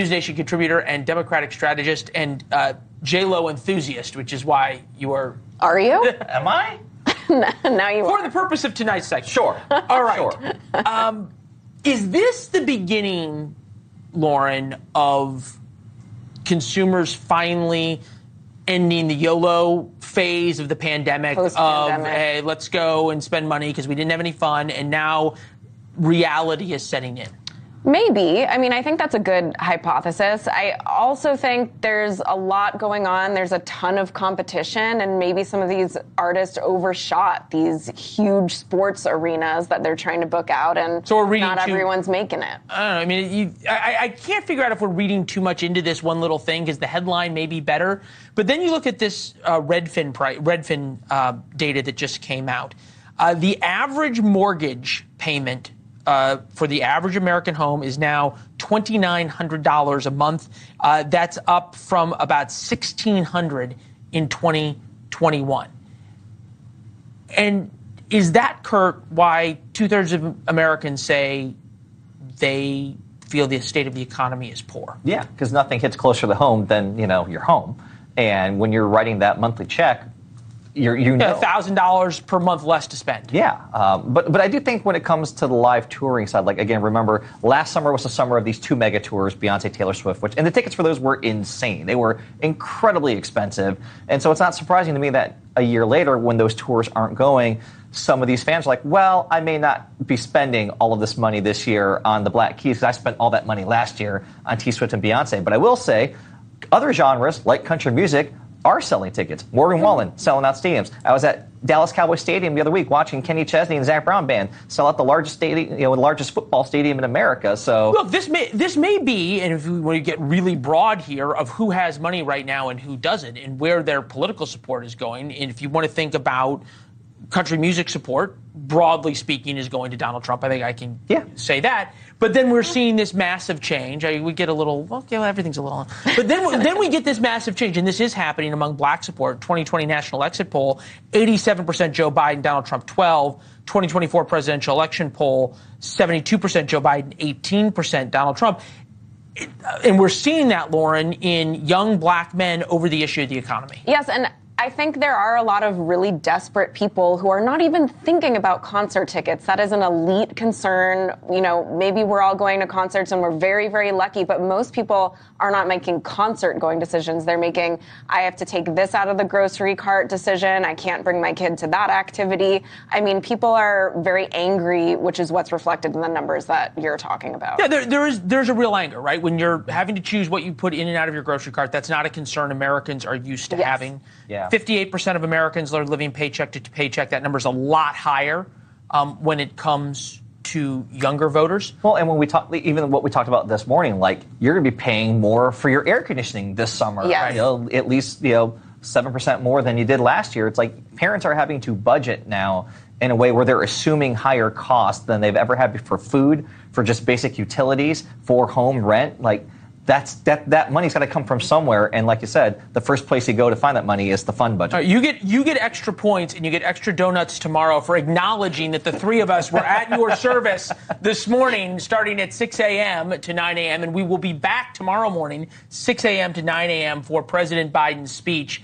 NewsNation contributor and Democratic strategist and J-Lo enthusiast, which is why you are... Are you? Am I? Now you For are. the purpose of tonight's segment. Sure. All right. Sure. Is this the beginning, Lauren, of consumers finally ending the YOLO phase of the pandemic? Post-pandemic. Of, hey, let's go and spend money because we didn't have any fun, and now reality is setting in? Maybe. I mean, I think that's a good hypothesis. I also think there's a lot going on. There's a ton of competition, and maybe some of these artists overshot these huge sports arenas that they're trying to book out, and so not everyone's making it. I don't know. I mean, I can't figure out if we're reading too much into this one little thing because the headline may be better. But then you look at this Redfin data that just came out. The average mortgage payment for the average American home is now $2,900 a month. That's up from about $1,600 in 2021. And is that, Kurt, why two-thirds of Americans say they feel the state of the economy is poor? Yeah, because nothing hits closer to home than, your home. And when you're writing that monthly check, you know. $1,000 per month less to spend. Yeah, but I do think when it comes to the live touring side, like, again, remember, last summer was the summer of these two mega tours, Beyonce, Taylor Swift, and the tickets for those were insane. They were incredibly expensive. And so it's not surprising to me that a year later, when those tours aren't going, some of these fans are like, well, I may not be spending all of this money this year on the Black Keys because I spent all that money last year on T Swift and Beyonce. But I will say, other genres, like country music, are selling tickets. Morgan Wallen selling out stadiums. I was at Dallas Cowboys Stadium the other week watching Kenny Chesney and Zach Brown Band sell out the largest stadium, the largest football stadium in America. So look, this may be, and if we want to get really broad here, of who has money right now and who doesn't, and where their political support is going. And if you want to think about country music support, broadly speaking, is going to Donald Trump. I think I can say that. But then we're seeing this massive change. We get a little, everything's a little. But then we get this massive change, and this is happening among black support. 2020 National Exit Poll, 87% Joe Biden, Donald Trump 12. 2024 presidential election poll, 72% Joe Biden, 18% Donald Trump. And we're seeing that, Lauren, in young black men over the issue of the economy. Yes, and I think there are a lot of really desperate people who are not even thinking about concert tickets. That is an elite concern. Maybe we're all going to concerts and we're very, very lucky, but most people are not making concert going decisions. They're making, I have to take this out of the grocery cart decision. I can't bring my kid to that activity. I mean, people are very angry, which is what's reflected in the numbers that you're talking about. Yeah, there's a real anger, right? When you're having to choose what you put in and out of your grocery cart, that's not a concern Americans are used to having. Yeah. 58% of Americans are living paycheck to paycheck. That number's a lot higher when it comes to younger voters. Well, and when we talk, even what we talked about this morning, like, you're going to be paying more for your air conditioning this summer. Yes. At least 7% more than you did last year. It's like parents are having to budget now in a way where they're assuming higher costs than they've ever had for food, for just basic utilities, for home rent. Like, that money's got to come from somewhere, and like you said, the first place you go to find that money is the fund budget. You get extra points and you get extra donuts tomorrow for acknowledging that the three of us were at your service this morning, starting at 6 a.m. to 9 a.m., and we will be back tomorrow morning, 6 a.m. to 9 a.m. for President Biden's speech.